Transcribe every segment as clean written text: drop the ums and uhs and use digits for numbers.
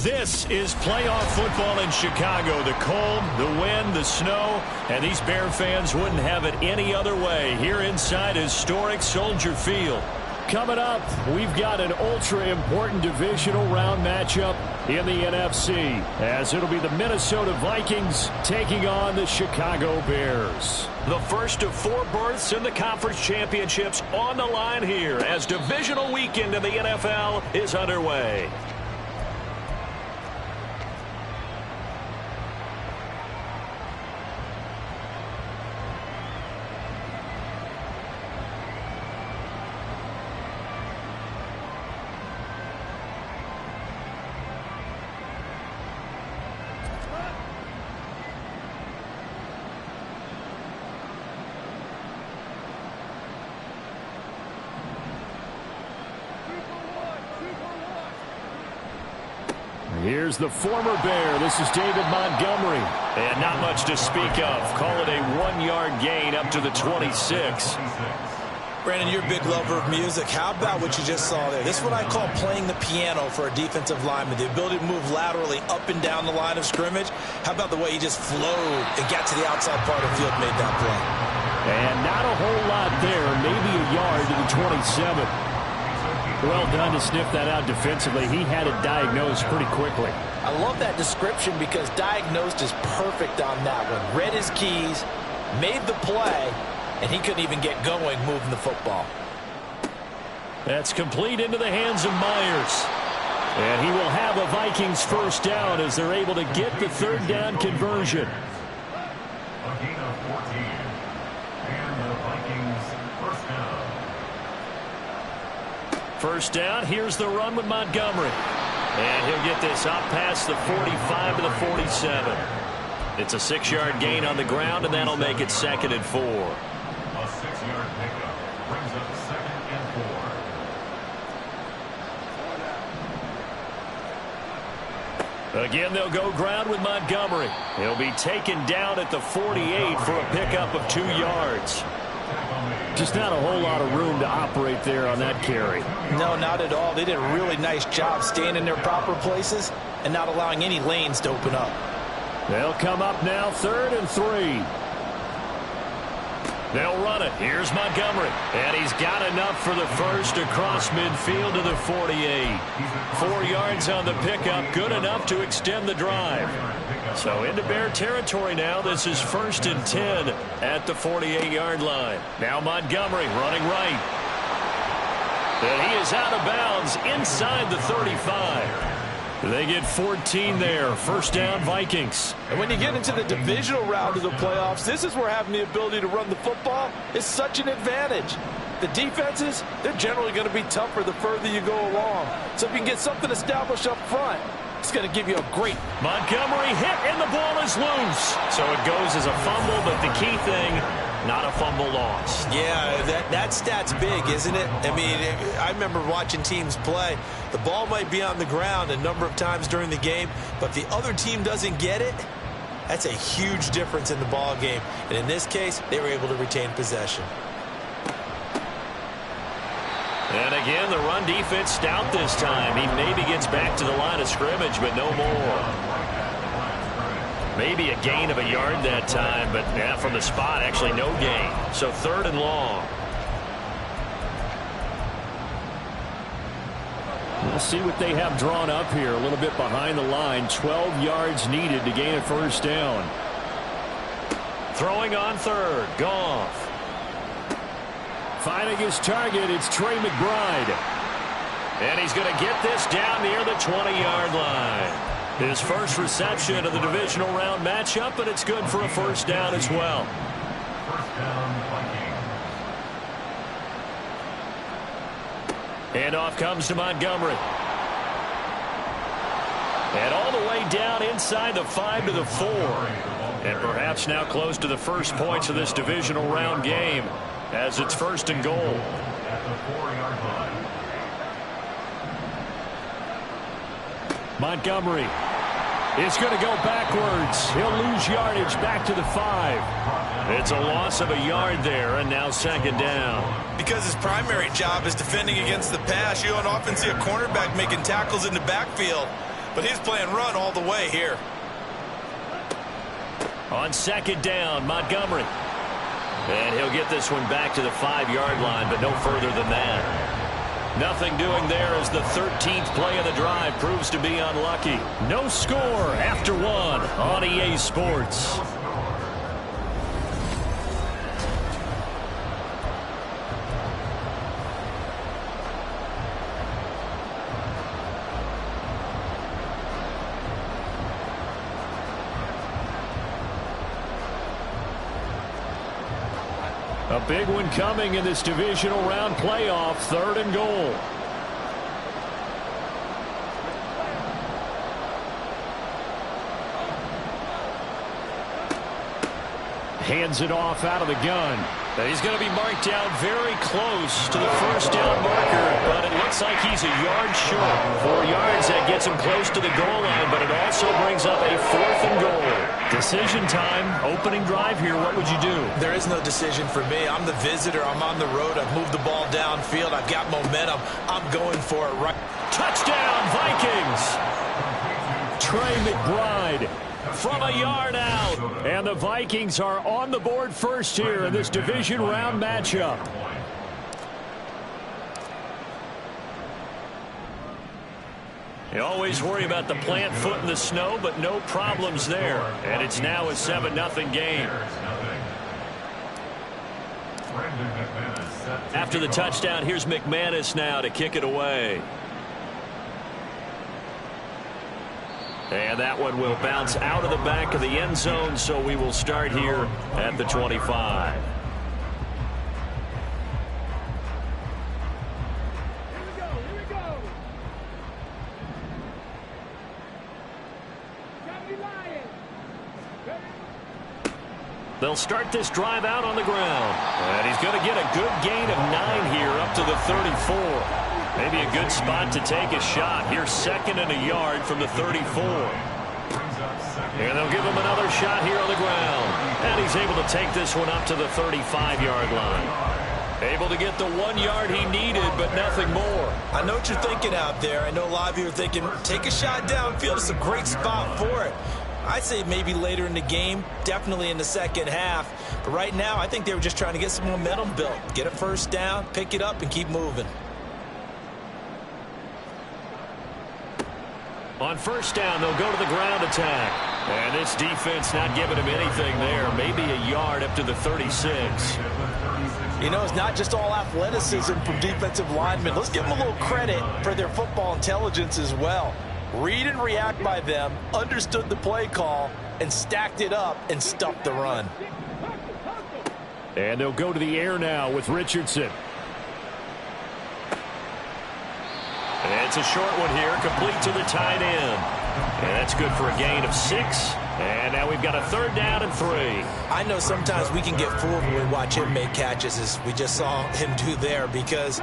This is playoff football in Chicago. The cold, the wind, the snow, and these Bear fans wouldn't have it any other way here inside historic Soldier Field. Coming up, we've got an ultra-important divisional round matchup in the NFC, as it'll be the Minnesota Vikings taking on the Chicago Bears. The first of 4 berths in the conference championships on the line here as divisional weekend in the NFL is underway. Here's the former Bear. This is David Montgomery. And not much to speak of. Call it a 1-yard gain up to the 26. Brandon, you're a big lover of music. How about what you just saw there? This is what I call playing the piano for a defensive lineman. The ability to move laterally up and down the line of scrimmage. How about the way he just flowed and got to the outside part of the field and made that play? And not a whole lot there. Maybe a yard to the 27. Well done to sniff that out defensively. He had it diagnosed pretty quickly. I love that description because diagnosed is perfect on that one. Read his keys, made the play, and he couldn't even get going moving the football. That's complete into the hands of Myers. And he will have a Vikings first down as they're able to get the third down conversion. A gain of 14. And the Vikings first down. First down, here's the run with Montgomery. And he'll get this up past the 45 to the 47. It's a 6-yard gain on the ground, and that'll make it 2nd and 4. A 6-yard pickup brings up 2nd and 4. Again, they'll go ground with Montgomery. He'll be taken down at the 48 for a pickup of 2 yards. Just not a whole lot of room to operate there on that carry. No, not at all. They did a really nice job staying in their proper places and not allowing any lanes to open up. They'll come up now, 3rd and 3. They'll run it. Here's Montgomery. And he's got enough for the first across midfield to the 48. 4 yards on the pickup, good enough to extend the drive. So into Bear territory now. This is 1st and 10 at the 48-yard line. Now Montgomery running right. And he is out of bounds inside the 35. They get 14 there. First down, Vikings. And when you get into the divisional round of the playoffs, this is where having the ability to run the football is such an advantage. The defenses, they're generally going to be tougher the further you go along. So if you can get something established up front, it's going to give you a great. Montgomery hit, and the ball is loose. So it goes as a fumble, but the key thing, not a fumble loss. Yeah, that stat's big, isn't it? I mean, I remember watching teams play. The ball might be on the ground a number of times during the game, but the other team doesn't get it. That's a huge difference in the ball game. And in this case, they were able to retain possession. And again, the run defense stout this time. He maybe gets back to the line of scrimmage, but no more. Maybe a gain of a yard that time, but yeah, from the spot, actually no gain. So 3rd and long. We'll see what they have drawn up here. A little bit behind the line. 12 yards needed to gain a first down. Throwing on 3rd. Goff. Finding his target, it's Trey McBride. And he's going to get this down near the 20-yard line. His first reception of the divisional round matchup, and it's good for a first down as well. First down, Vikings. And off comes to Montgomery. And all the way down inside the 5 to the 4. And perhaps now close to the first points of this divisional round game, as it's 1st and goal. At the 4-yard line. Montgomery is going to go backwards. He'll lose yardage back to the 5. It's a loss of a yard there, and now 2nd down. Because his primary job is defending against the pass, you don't often see a cornerback making tackles in the backfield. but he's playing run all the way here. On second down, Montgomery. And he'll get this one back to the 5-yard line, but no further than that. Nothing doing there as the 13th play of the drive proves to be unlucky. No score after one on EA Sports. A big one coming in this divisional round playoff, 3rd and goal. Hands it off out of the gun. He's going to be marked down very close to the first down marker, but it looks like he's a yard short. 4 yards, that gets him close to the goal line, but it also brings up a 4th and goal. Decision time, opening drive here. What would you do? There is no decision for me. I'm the visitor. I'm on the road. I've moved the ball downfield. I've got momentum. I'm going for it right. Touchdown, Vikings! Trey McBride from a yard out. And the Vikings are on the board first here in this division round matchup. You always worry about the plant foot in the snow, but no problems there. And it's now a 7-0 game. After the touchdown, here's McManus now to kick it away. And that one will bounce out of the back of the end zone, so we will start here at the 25. They'll start this drive out on the ground. And he's going to get a good gain of 9 here up to the 34. Maybe a good spot to take a shot. Here's 2nd and a yard from the 34. And they'll give him another shot here on the ground. And he's able to take this one up to the 35-yard line. Able to get the 1 yard he needed, but nothing more. I know what you're thinking out there. I know a lot of you are thinking, take a shot downfield. It's a great spot for it. I'd say maybe later in the game, definitely in the second half. But right now, I think they were just trying to get some momentum built. Get a first down, pick it up, and keep moving. On first down, they'll go to the ground attack. And this defense not giving him anything there. Maybe a yard up to the 36. You know, it's not just all athleticism from defensive linemen. Let's give them a little credit for their football intelligence as well. Read and react by them, understood the play call, and stacked it up and stuffed the run. And they'll go to the air now with Richardson. And it's a short one here, complete to the tight end. And that's good for a gain of 6. And now we've got a 3rd down and 3. I know sometimes we can get fooled when we watch him make catches, as we just saw him do there, because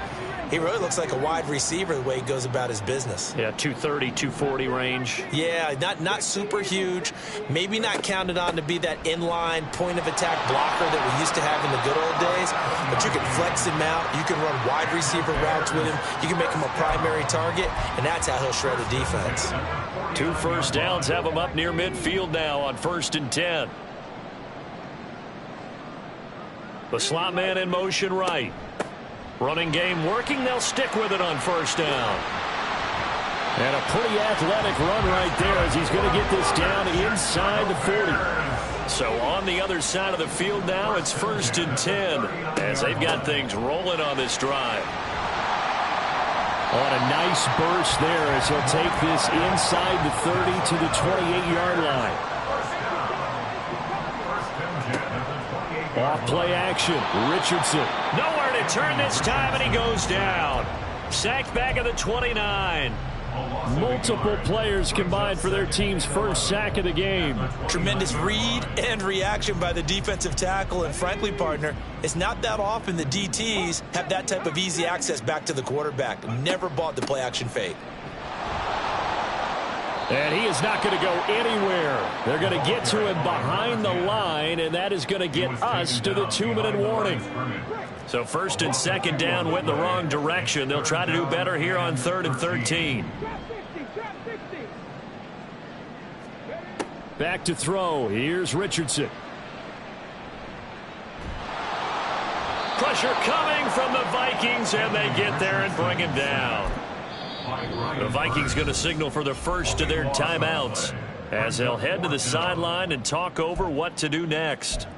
he really looks like a wide receiver the way he goes about his business. Yeah, 230, 240 range. Yeah, not super huge. Maybe not counted on to be that inline point-of-attack blocker that we used to have in the good old days. But you can flex him out. You can run wide receiver routes with him. You can make him a primary target, and that's how he'll shred a defense. 2 first downs have him up near midfield now on 1st and 10. The slot man in motion right. Running game working. They'll stick with it on first down. And a pretty athletic run right there as he's going to get this down inside the 40. So on the other side of the field now, it's 1st and 10 as they've got things rolling on this drive. On a nice burst there as he'll take this inside the 30 to the 28-yard line. Off play action. Richardson. Nowhere to turn this time, and he goes down. Sacked back at the 29. Multiple players combined for their team's first sack of the game. Tremendous read and reaction by the defensive tackle. And frankly, partner, it's not that often the DTs have that type of easy access back to the quarterback. Never bought the play action fake. And he is not going to go anywhere. They're going to get to him behind the line, and that is going to get us to the 2-minute warning. So 1st and 2nd down went the wrong direction. They'll try to do better here on 3rd and 13. Back to throw. Here's Richardson. Pressure coming from the Vikings, and they get there and bring him down. The Vikings going to signal for the first of their timeouts as they'll head to the sideline and talk over what to do next.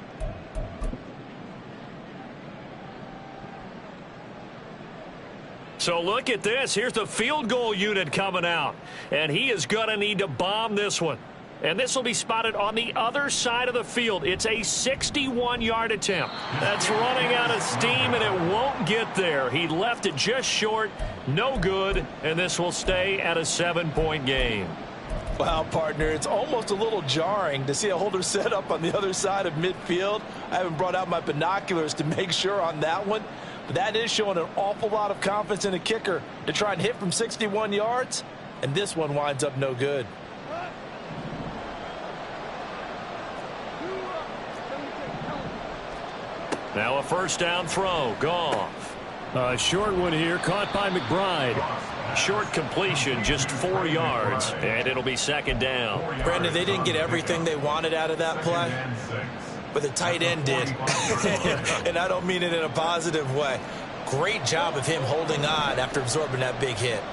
So look at this. Here's the field goal unit coming out, and he is going to need to bomb this one. And this will be spotted on the other side of the field. It's a 61-yard attempt. That's running out of steam, and it won't get there. He left it just short. No good, and this will stay at a 7-point game. Wow, partner, it's almost a little jarring to see a holder set up on the other side of midfield. I haven't brought out my binoculars to make sure on that one. But that is showing an awful lot of confidence in a kicker to try and hit from 61 yards. And this one winds up no good. Now a first down throw. Goff. A short one here, caught by McBride. Short completion, just 4 yards, and it'll be second down. Brandon, they didn't get everything they wanted out of that play, but the tight end did. And I don't mean it in a positive way. Great job of him holding on after absorbing that big hit.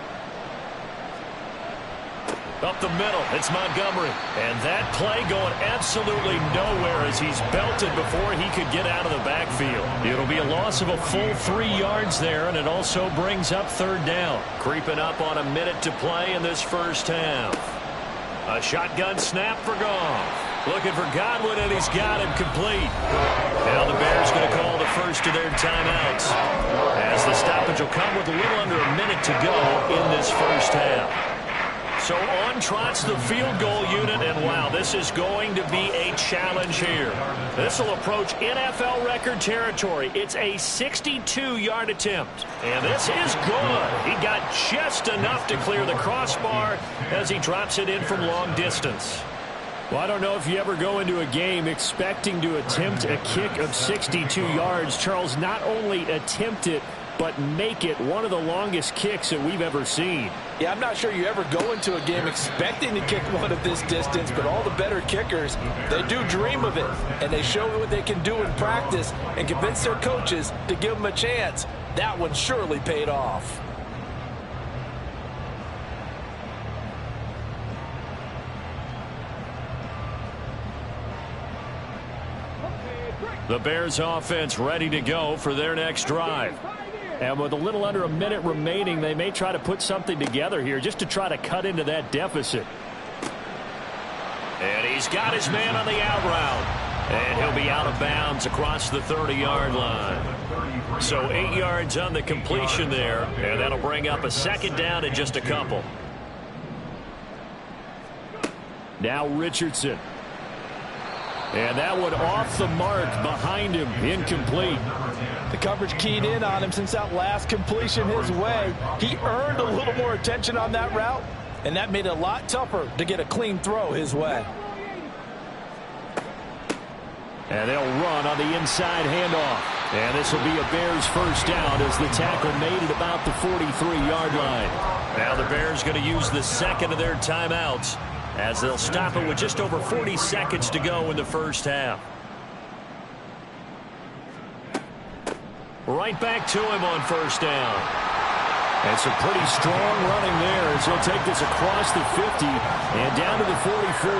Up the middle, it's Montgomery. And that play going absolutely nowhere as he's belted before he could get out of the backfield. It'll be a loss of a full 3 yards there, and it also brings up third down. Creeping up on a minute to play in this first half. A shotgun snap for Goff. Looking for Godwin, and he's got him complete. Now the Bears going to call the first of their timeouts, as the stoppage will come with a little under a minute to go in this first half. So on trots the field goal unit, and wow, this is going to be a challenge here. This will approach NFL record territory. It's a 62-yard attempt, and this is good. He got just enough to clear the crossbar as he drops it in from long distance. Well, I don't know if you ever go into a game expecting to attempt a kick of 62 yards. Charles, not only attempt it, but make it one of the longest kicks that we've ever seen. Yeah, I'm not sure you ever go into a game expecting to kick one of this distance, but all the better kickers, they do dream of it, and they show what they can do in practice and convince their coaches to give them a chance. That one surely paid off. The Bears offense ready to go for their next drive. And with a little under a minute remaining, they may try to put something together here just to try to cut into that deficit. And he's got his man on the out route. And he'll be out of bounds across the 30-yard line. So 8 yards on the completion there, and that'll bring up a second down in just a couple. Now Richardson. And that one off the mark behind him, incomplete. The coverage keyed in on him since that last completion his way. He earned a little more attention on that route, and that made it a lot tougher to get a clean throw his way. And they'll run on the inside handoff. And this will be a Bears first down as the tackle made it about the 43-yard line. Now the Bears going to use the second of their timeouts, as they'll stop it with just over 40 seconds to go in the first half. Right back to him on first down. And some pretty strong running there as he'll take this across the 50 and down to the 44.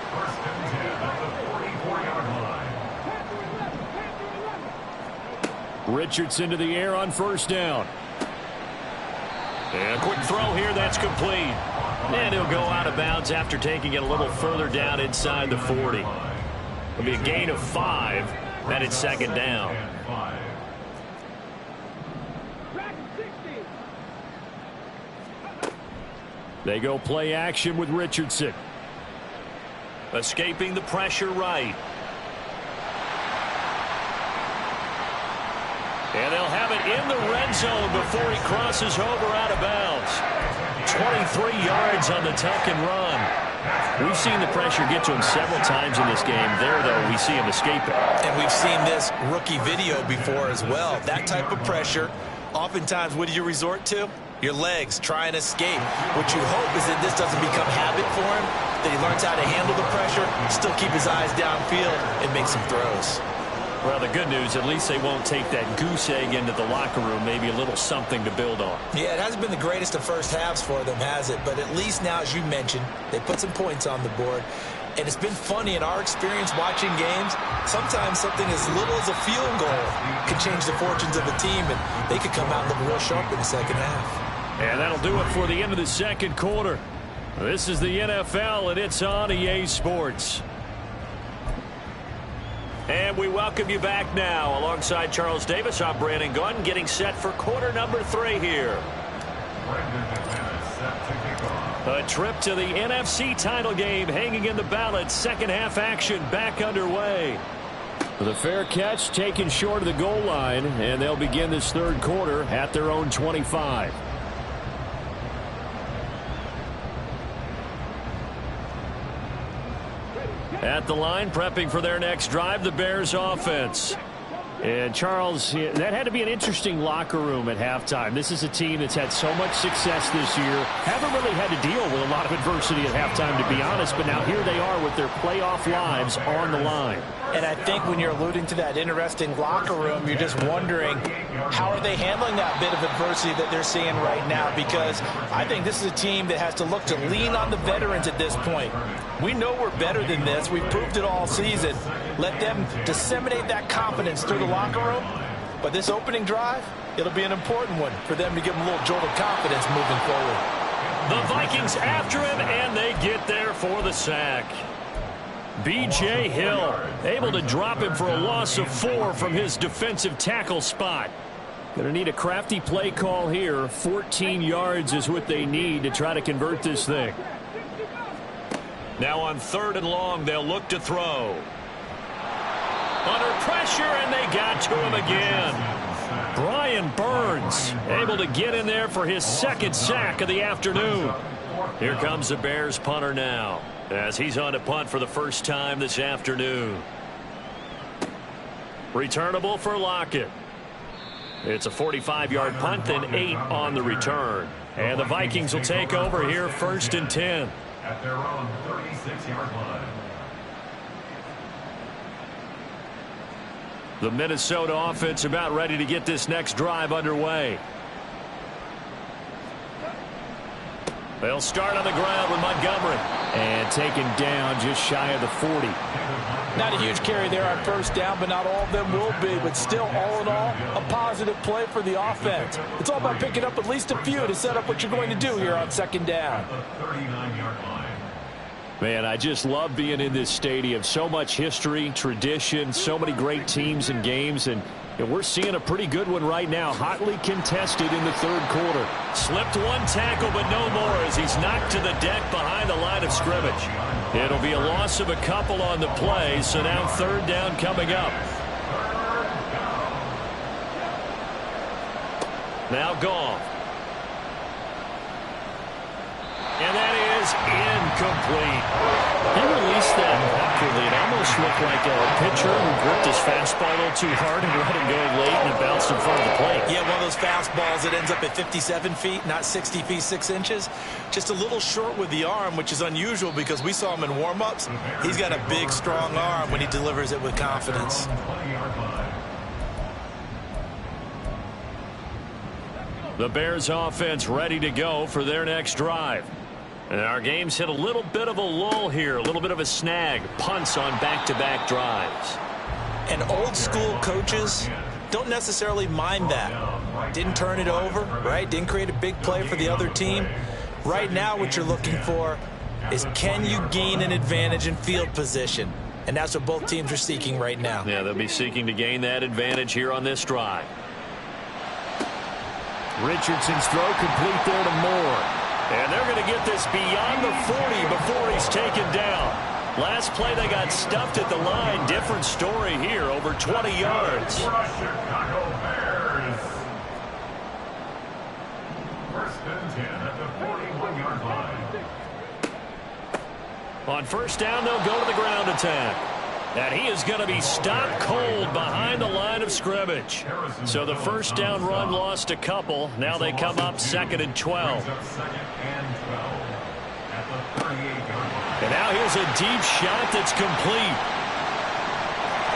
First and 10 at the 44-yard line. Richardson to the air on first down. And a quick throw here, that's complete. And he'll go out of bounds after taking it a little further down inside the 40. It'll be a gain of 5, and it's second down. They go play action with Richardson. Escaping the pressure right. And they'll have it in the red zone before he crosses over out of bounds. 23 yards on the tuck and run. We've seen the pressure get to him several times in this game. There, though, we see him escape it. And we've seen this rookie video before as well. That type of pressure, oftentimes, what do you resort to? Your legs try and escape. What you hope is that this doesn't become habit for him, that he learns how to handle the pressure, still keep his eyes downfield, and make some throws. Well, the good news, at least they won't take that goose egg into the locker room, maybe a little something to build on. Yeah, it hasn't been the greatest of first halves for them, has it? But at least now, as you mentioned, they put some points on the board. And it's been funny in our experience watching games. Sometimes something as little as a field goal can change the fortunes of a team, and they could come out and look real sharp in the second half. And that'll do it for the end of the second quarter. This is the NFL, and it's on EA Sports. And we welcome you back now. Alongside Charles Davis, I'm Brandon Gunn, getting set for quarter number 3 here. A trip to the NFC title game hanging in the balance. Second half action back underway. The fair catch taken short of the goal line, and they'll begin this third quarter at their own 25. At the line, prepping for their next drive, the Bears offense. And, Charles, that had to be an interesting locker room at halftime. This is a team that's had so much success this year. Haven't really had to deal with a lot of adversity at halftime, to be honest. But now here they are with their playoff lives on the line. And I think when you're alluding to that interesting locker room, you're just wondering, how are they handling that bit of adversity that they're seeing right now? Because I think this is a team that has to look to lean on the veterans at this point. We know we're better than this. We've proved it all season. Let them disseminate that confidence through the locker room. But this opening drive, it'll be an important one for them to give them a little jolt of confidence moving forward. The Vikings after him, and they get there for the sack. B.J. Hill able to drop him for a loss of 4 from his defensive tackle spot. Going to need a crafty play call here. 14 yards is what they need to try to convert this thing. Now on 3rd and long, they'll look to throw. Under pressure, and they got to him again. Brian Burns able to get in there for his 2nd sack of the afternoon. Here comes the Bears punter now, as he's on to punt for the first time this afternoon. Returnable for Lockett. It's a 45-yard punt, then 8 on the return. And the Vikings will take over here 1st and 10. At their own 36-yard line. The Minnesota offense about ready to get this next drive underway. They'll start on the ground with Montgomery. And taken down just shy of the 40. Not a huge carry there on 1st down, but not all of them will be. But still, all in all, a positive play for the offense. It's all about picking up at least a few to set up what you're going to do here on 2nd down. The 39-yard line. Man, I just love being in this stadium. So much history, tradition, so many great teams and games. And we're seeing a pretty good one right now. Hotly contested in the 3rd quarter. Slipped one tackle, but no more as he's knocked to the deck behind the line of scrimmage. It'll be a loss of a couple on the play, so now 3rd down coming up. Now Goff. And that is incomplete. He released that awkwardly. It almost looked like a pitcher who gripped his fastball a little too hard and let it go late, and it bounced in front of the plate. Yeah, one of those fastballs that ends up at 57 feet, not 60 feet 6 inches. Just a little short with the arm, which is unusual because we saw him in warm-ups. He's got a big, strong arm when he delivers it with confidence. The Bears offense ready to go for their next drive. And our game's hit a little bit of a lull here, a little bit of a snag. Punts on back-to-back drives. And old-school coaches don't necessarily mind that. Didn't turn it over, right? Didn't create a big play for the other team. Right now what you're looking for is, can you gain an advantage in field position? And that's what both teams are seeking right now. Yeah, they'll be seeking to gain that advantage here on this drive. Richardson's throw complete there to Moore. And they're going to get this beyond the 40 before he's taken down. Last play they got stuffed at the line. Different story here, over 20 yards. Chicago Bears. 1st and 10 at the 41-yard line. On 1st down, they'll go to the ground attack. And he is going to be stopped cold behind the line of scrimmage. So the first down run lost a couple. Now they come up 2nd and 12. And now here's a deep shot that's complete.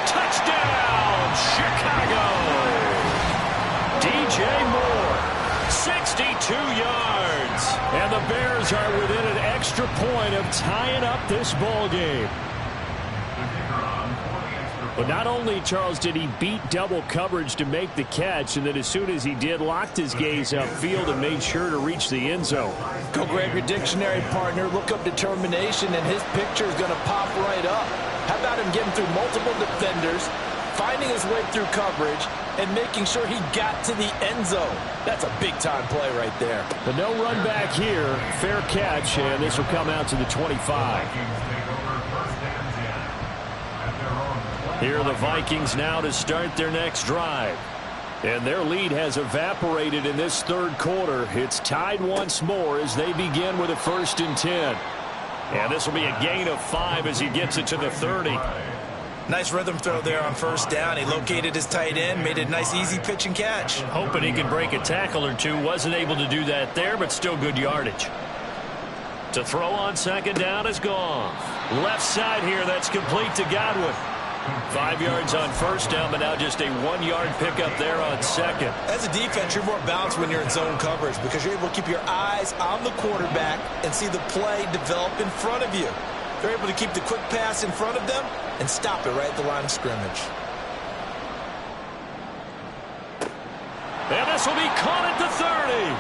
Touchdown, Chicago! DJ Moore, 62 yards. And the Bears are within an extra point of tying up this ball game. But not only, Charles, did he beat double coverage to make the catch, and then as soon as he did, locked his gaze upfield and made sure to reach the end zone. Go grab your dictionary, partner. Look up determination, and his picture is going to pop right up. How about him getting through multiple defenders, finding his way through coverage, and making sure he got to the end zone? That's a big-time play right there. The no run back here, fair catch, and this will come out to the 25. Here are the Vikings now to start their next drive. And their lead has evaporated in this third quarter. It's tied once more as they begin with a 1st and 10. And this will be a gain of 5 as he gets it to the 30. Nice rhythm throw there on 1st down. He located his tight end, made a nice easy pitch and catch. Hoping he could break a tackle or two. Wasn't able to do that there, but still good yardage. To throw on 2nd down is gone. Left side here, that's complete to Godwin. 5 yards on 1st down, but now just a 1-yard pickup there on 2nd. As a defense, you're more balanced when you're in zone coverage because you're able to keep your eyes on the quarterback and see the play develop in front of you. They're able to keep the quick pass in front of them and stop it right at the line of scrimmage. And this will be caught at the 30.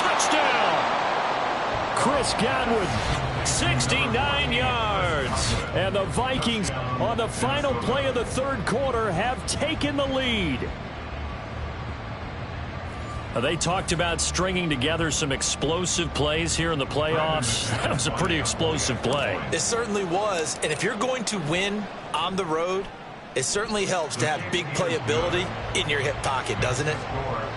Touchdown! Chris Godwin, 69 yards. And the Vikings, on the final play of the third quarter, have taken the lead. They talked about stringing together some explosive plays here in the playoffs. That was a pretty explosive play. It certainly was. And if you're going to win on the road, it certainly helps to have big playability in your hip pocket, doesn't it?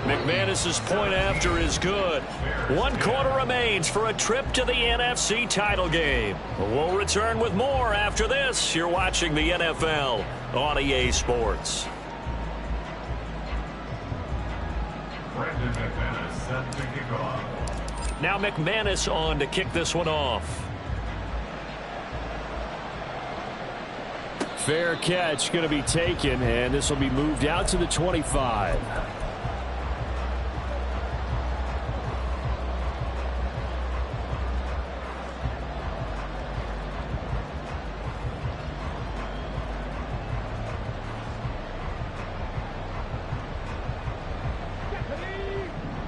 McManus's point after is good. 1 quarter remains for a trip to the NFC title game. We'll return with more after this. You're watching the NFL on EA Sports. Now McManus on to kick this one off. Fair catch going to be taken, and this will be moved out to the 25.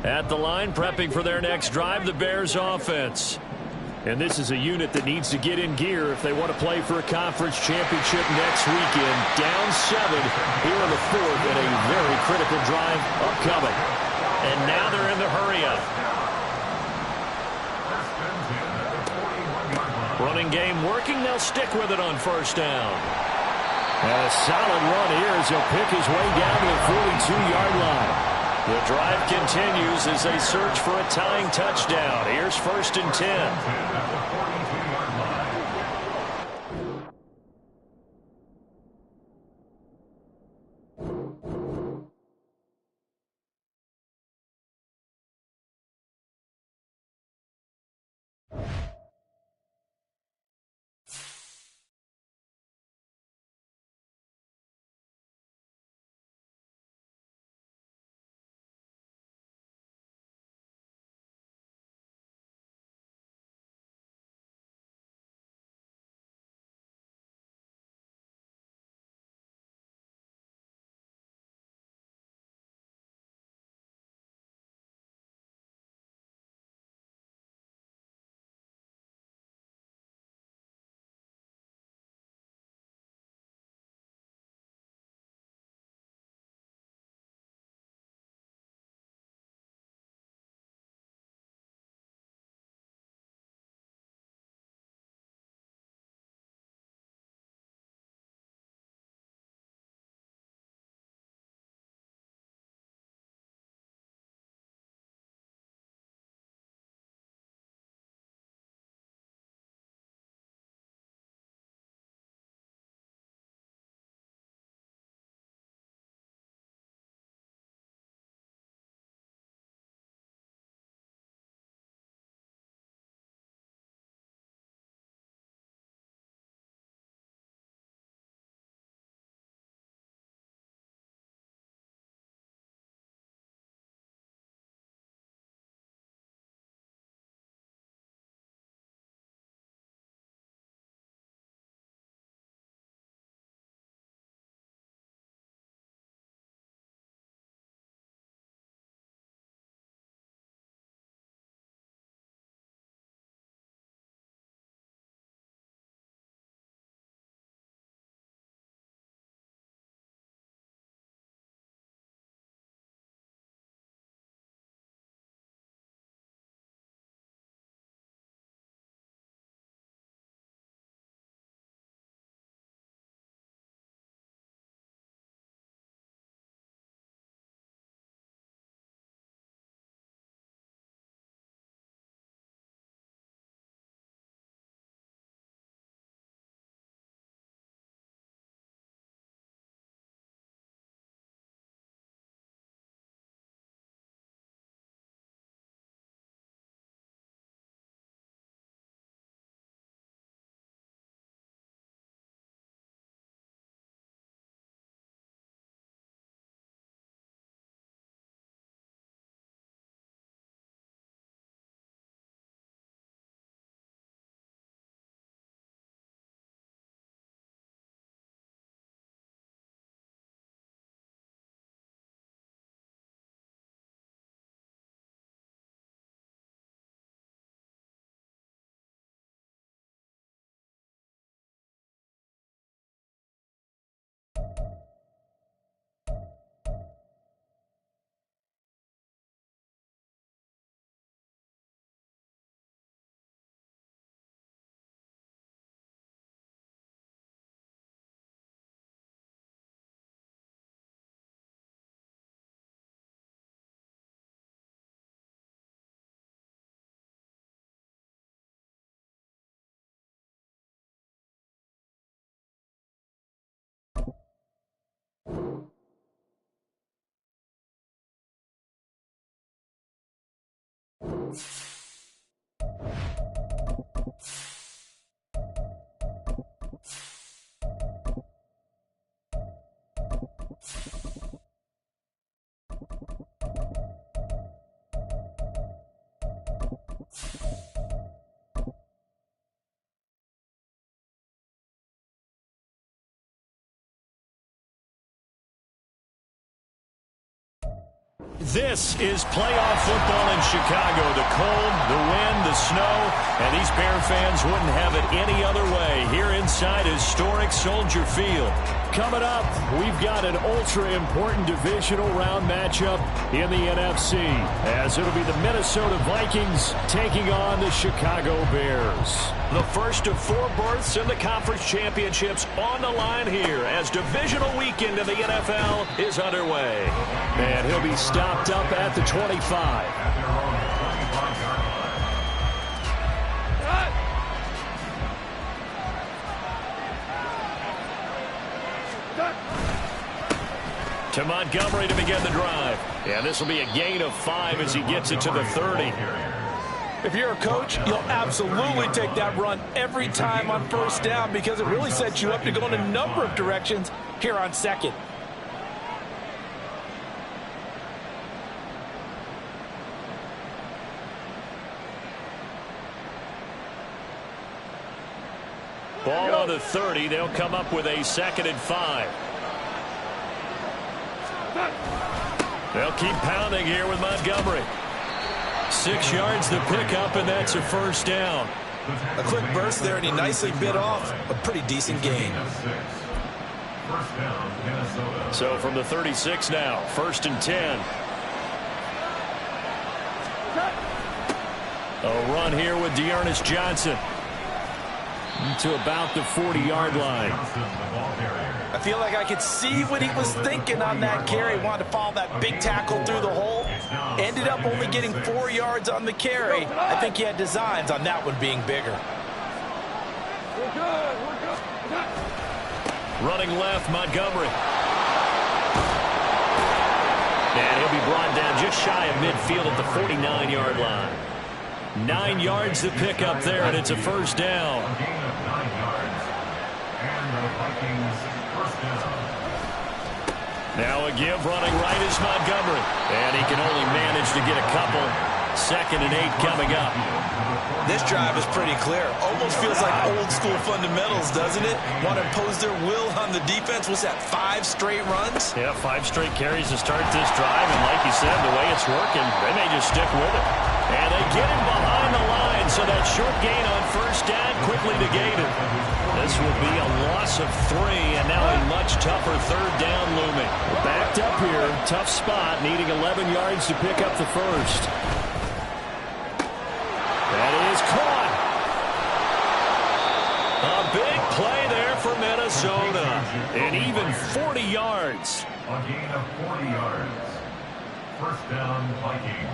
At the line, prepping for their next drive, the Bears offense. And this is a unit that needs to get in gear if they want to play for a conference championship next weekend. Down 7 here in the 4th, and a very critical drive upcoming. And now they're in the hurry-up. Running game working. They'll stick with it on 1st down. And a solid run here as he'll pick his way down to the 42-yard line. The drive continues as they search for a tying touchdown. Here's 1st and 10. This is playoff football in Chicago. The cold, the wind, the snow, and these Bear fans wouldn't have it any other way here inside historic Soldier Field. Coming up, we've got an ultra-important divisional round matchup in the NFC, as it'll be the Minnesota Vikings taking on the Chicago Bears. The first of 4 berths in the conference championships on the line here as divisional weekend in the NFL is underway. And he'll be stopped up at the 25. To Montgomery to begin the drive. And this will be a gain of 5 as he gets it to the 30. If you're a coach, you'll absolutely take that run every time on first down because it really sets you up to go in a number of directions here on second. Ball on the 30. They'll come up with a 2nd and 5. They'll keep pounding here with Montgomery. 6 yards the pickup, and that's a first down. A quick burst there, and he nicely bit off a pretty decent gain. So from the 36 now, 1st and 10. A run here with Dearness Johnson to about the 40-yard line. I feel like I could see what he was thinking on that carry. Wanted to follow that big tackle through the hole. Ended up only getting 4 yards on the carry. I think he had designs on that one being bigger. Running left, Montgomery. And he'll be brought down just shy of midfield at the 49-yard line. 9 yards to pick up there, and it's a first down. Now a give running right is Montgomery. And he can only manage to get a couple. 2nd and 8 coming up. This drive is pretty clear. Almost feels like old school fundamentals, doesn't it? Want to impose their will on the defense. Was that 5 straight runs? Yeah, 5 straight carries to start this drive. And like you said, the way it's working, they may just stick with it. And they get him behind the line, so that short gain on first down quickly negated. This will be a loss of 3, and now a much tougher 3rd down looming. Backed up here, tough spot, needing 11 yards to pick up the first. That is caught. A big play there for Minnesota. And even 40 yards. A gain of 40 yards. First down, Vikings.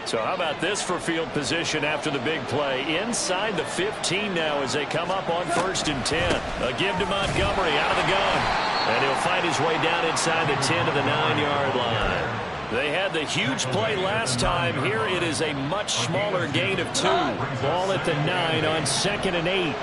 So how about this for field position after the big play? Inside the 15 now as they come up on 1st and 10. A give to Montgomery out of the gun. And he'll find his way down inside the 10 to the 9-yard line. They had the huge play last time. Here it is a much smaller gain of 2. Ball at the 9 on 2nd and 8.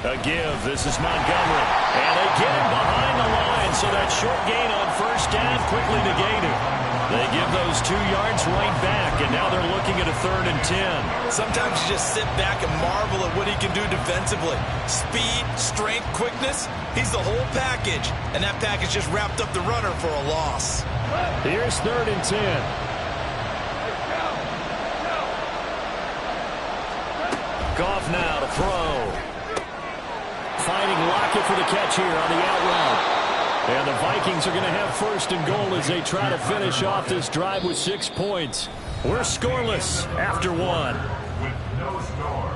A give. This is Montgomery. And they get him behind the line, so that short gain on first down quickly negated. They give those 2 yards right back, and now they're looking at a 3rd and 10. Sometimes you just sit back and marvel at what he can do defensively. Speed, strength, quickness. He's the whole package, and that package just wrapped up the runner for a loss. Here's 3rd and 10. Goff now to throw. Finding Lockett for the catch here on the out route. And the Vikings are going to have 1st and goal as they try to finish off this drive with 6 points. We're scoreless after 1. With no score.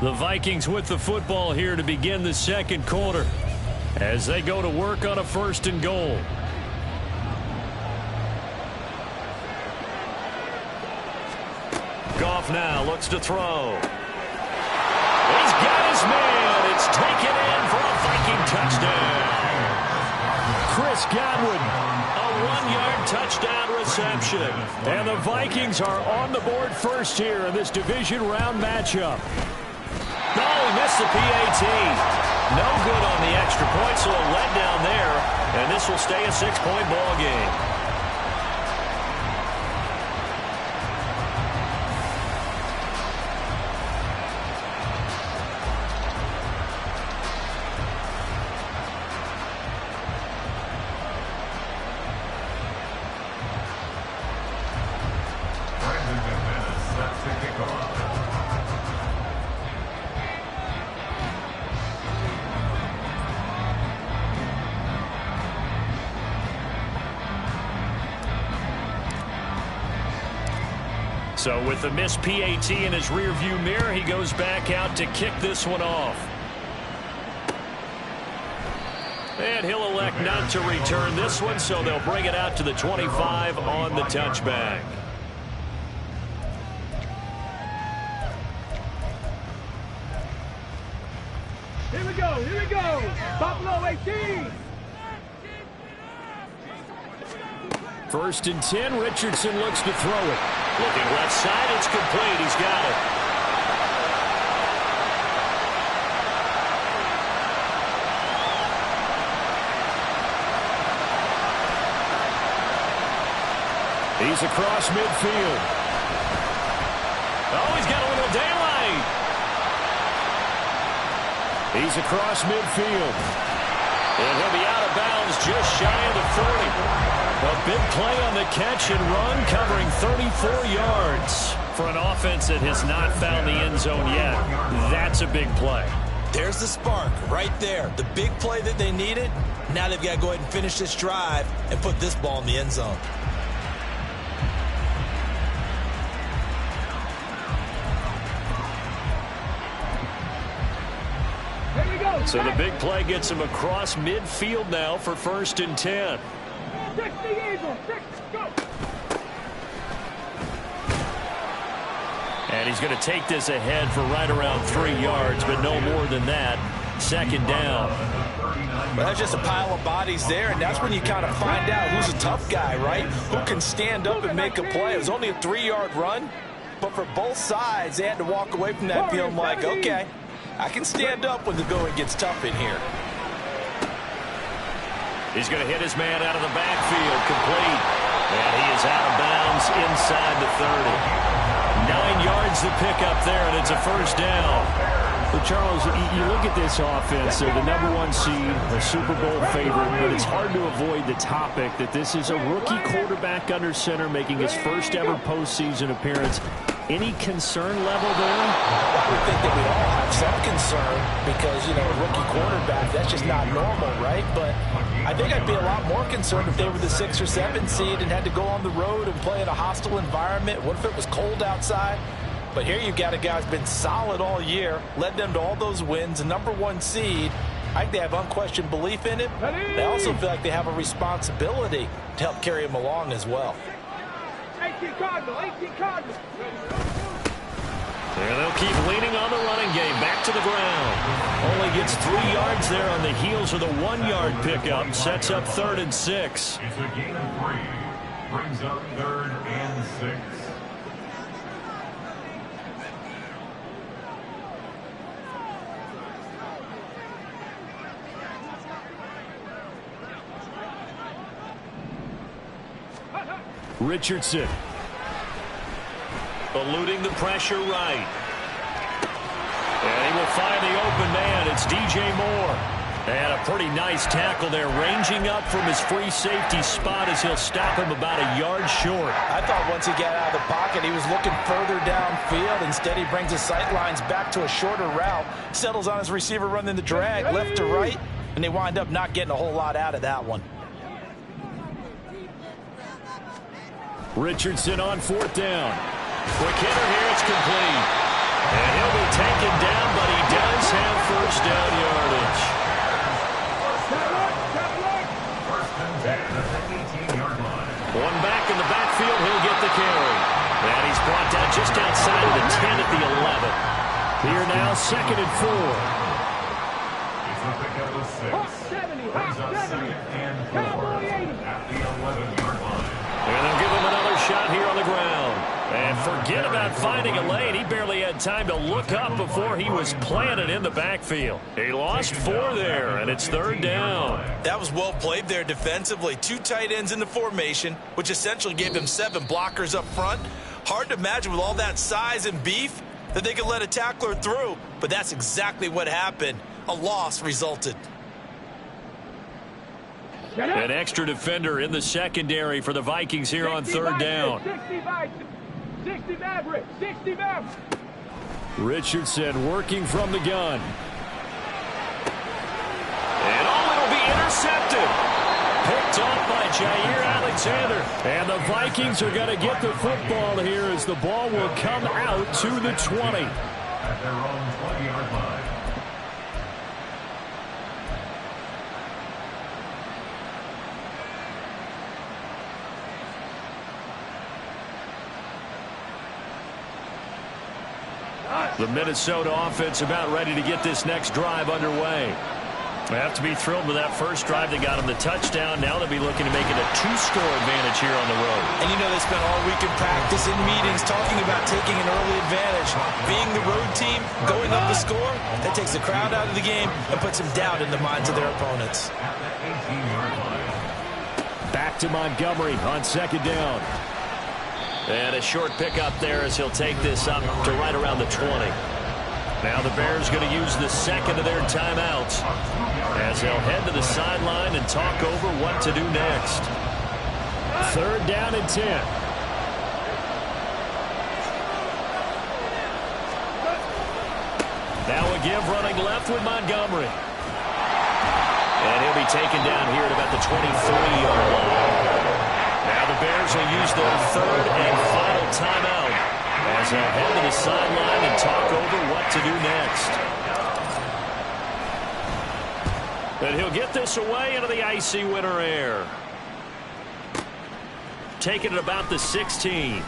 The Vikings with the football here to begin the 2nd quarter as they go to work on a 1st and goal. Goff now looks to throw. He's got his man. It's taken in for a Viking touchdown. Chris Godwin, a 1-yard touchdown reception. And the Vikings are on the board first here in this division round matchup. No, he missed the PAT. No good on the extra point, so a letdown there. And this will stay a 6-point ball game. So with the missed PAT in his rearview mirror, he goes back out to kick this one off. And he'll elect not to return this one, so they'll bring it out to the 25 on the touchback. Here we go, here we go. Buffalo 18. 1st and 10, Richardson looks to throw it. Looking left side, it's complete. He's got it. He's across midfield. Oh, he's got a little daylight. He's across midfield. And he'll be out of bounds just shy of the 40. A big play on the catch and run, covering 34 yards. For an offense that has not found the end zone yet, that's a big play. There's the spark right there. The big play that they needed. Now they've got to go ahead and finish this drive and put this ball in the end zone. So the big play gets him across midfield now for 1st and 10. 60 Eagles, 6, go. And he's going to take this ahead for right around 3 yards, but no more than that. 2nd down. Well, that's just a pile of bodies there, and that's when you kind of find out who's a tough guy, right? Who can stand up and make a play. It was only a 3-yard run, but for both sides, they had to walk away from that feeling like, okay, I can stand up when the going gets tough in here. He's going to hit his man out of the backfield, complete. And he is out of bounds inside the 30. 9 yards to pick up there, and it's a 1st down. Well, Charles, you look at this offense, they're the #1 seed, a Super Bowl favorite, but it's hard to avoid the topic that this is a rookie quarterback under center making his first ever postseason appearance. Any concern level there? I would think that we all have some concern because, you know, a rookie quarterback, that's just not normal, right? But I think I'd be a lot more concerned if they were the 6 or 7 seed and had to go on the road and play in a hostile environment. What if it was cold outside? But here you got a guy who's been solid all year, led them to all those wins, a #1 seed. I think they have unquestioned belief in him. They also feel like they have a responsibility to help carry him along as well. 18 Cardinal, 18 Cardinal. And they'll keep leaning on the running game. Back to the ground. Only gets 3 yards there on the heels of the 1-yard pickup. Sets up 3rd and 6. It's a gain of 3. Brings up 3rd and 6. Richardson. Eluding the pressure right. And he will find the open man. It's DJ Moore. And a pretty nice tackle there, ranging up from his free safety spot as he'll stop him about a yard short. I thought once he got out of the pocket, he was looking further downfield. Instead, he brings his sight lines back to a shorter route, settles on his receiver running the drag left to right, and they wind up not getting a whole lot out of that one. Richardson on 4th down. Quick hitter here, it's complete. And he'll be taken down, but he does have 1st down yardage. 1st and 10 at the 18-yard line. One back in the backfield, he'll get the carry. And he's brought down just outside of the 10 at the 11. Here now, 2nd and 4. It's a pickup of 6. Brings up 2nd and 4 at the 11-yard line. And they'll give him another shot here on the ground. And forget about finding a lane. He barely had time to look up before he was planted in the backfield. He lost 4 there, and it's 3rd down. That was well played there defensively. 2 tight ends in the formation, which essentially gave them 7 blockers up front. Hard to imagine with all that size and beef that they could let a tackler through, but that's exactly what happened. A loss resulted. An extra defender in the secondary for the Vikings here on 3rd down. 60 Maverick, 60 Maverick. Richardson working from the gun. And it'll be intercepted. Picked off by Jair Alexander. And the Vikings are going to get the football here as the ball will come out to the 20. At their own 20-yard line. The Minnesota offense about ready to get this next drive underway. They have to be thrilled with that first drive. They got them the touchdown. Now they'll be looking to make it a 2-score advantage here on the road. And you know they spent all week in practice, in meetings, talking about taking an early advantage. Being the road team, going up a score, that takes the crowd out of the game and puts some doubt in the minds of their opponents. Back to Montgomery on second down. And a short pickup there as he'll take this up to right around the 20. Now the Bears going to use the second of their timeouts as they'll head to the sideline and talk over what to do next. Third down and 10. Now a give running left with Montgomery. And he'll be taken down here at about the 23-yard line. Now the Bears will use their third and final timeout as they'll head to the sideline and talk over what to do next. And he'll get this away into the icy winter air. Taking it about the 16.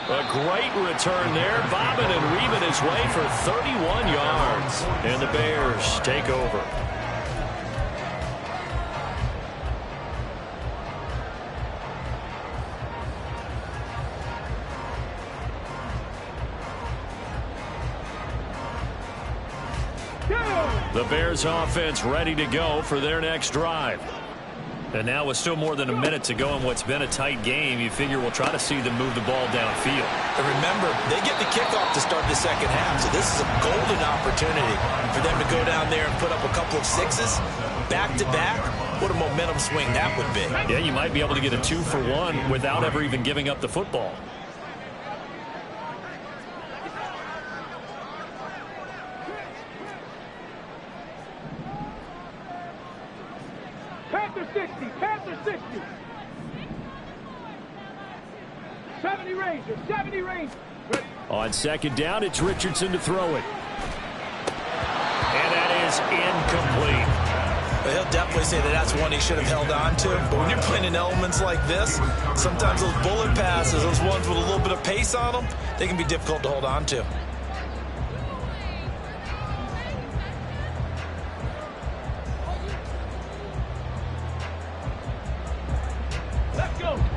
A great return there, bobbing and weaving his way for 31 yards. And the Bears take over. The Bears offense ready to go for their next drive. And now with still more than a minute to go in what's been a tight game, you figure we'll try to see them move the ball downfield. And remember, they get the kickoff to start the second half, so this is a golden opportunity for them to go down there and put up a couple of sixes back-to-back. What a momentum swing that would be. Yeah, you might be able to get a 2-for-1 without ever even giving up the football. Panther 60, Panther 60. 70 Rangers, 70 Rangers. Ready. On second down, it's Richardson to throw it. And that is incomplete. But he'll definitely say that that's one he should have held on to. But when you're playing in elements like this, sometimes those bullet passes, those ones with a little bit of pace on them, they can be difficult to hold on to.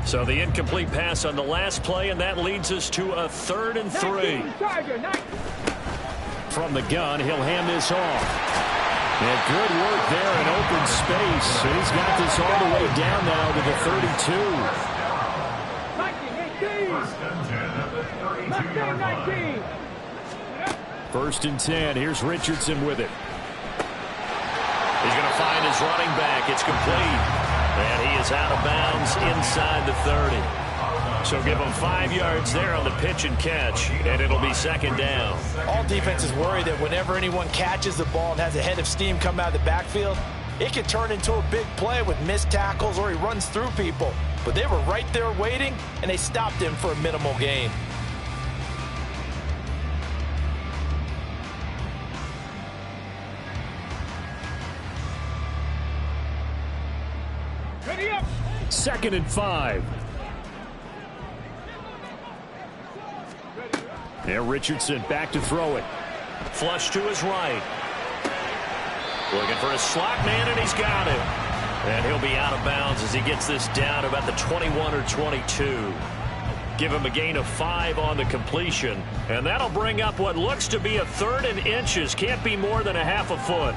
So the incomplete pass on the last play, and that leads us to a 3rd and 3. From the gun, he'll hand this off. And good work there in open space. He's got this all the way down now to the 32. 19. 1st and 10. Here's Richardson with it. He's going to find his running back. It's complete. And he is out of bounds inside the 30. So give him 5 yards there on the pitch and catch, and it'll be second down. All defenses worry that whenever anyone catches the ball and has a head of steam come out of the backfield, it can turn into a big play with missed tackles or he runs through people. But they were right there waiting, and they stopped him for a minimal gain. Ready up. 2nd and 5. There, Richardson back to throw it. Flush to his right. Looking for a slot man, and he's got it. And he'll be out of bounds as he gets this down about the 21 or 22. Give him a gain of 5 on the completion. And that'll bring up what looks to be a 3rd and inches. Can't be more than a half a foot.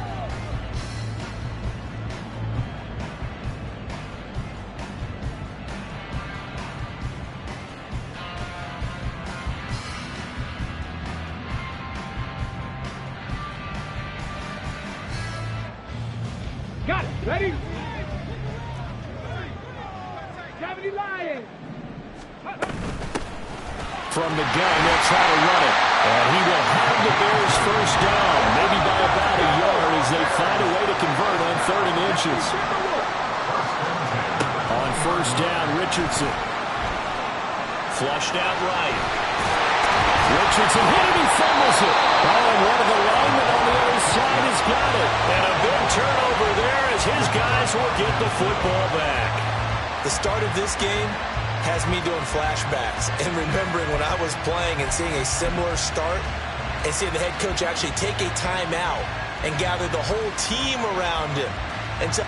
Got it. Ready? 70 Lions. From the gun, they'll try to run it. And he will have the Bears first down, maybe by about a yard as they find a way to convert on 3rd and inches. On 1st down, Richardson. Flushed out right. Richardson hit it, he fumbles it. Oh, and one of the linemen on the other side has got it. And a big turnover there as his guys will get the football back. The start of this game has me doing flashbacks and remembering when I was playing and seeing a similar start and seeing the head coach actually take a timeout and gather the whole team around him. And so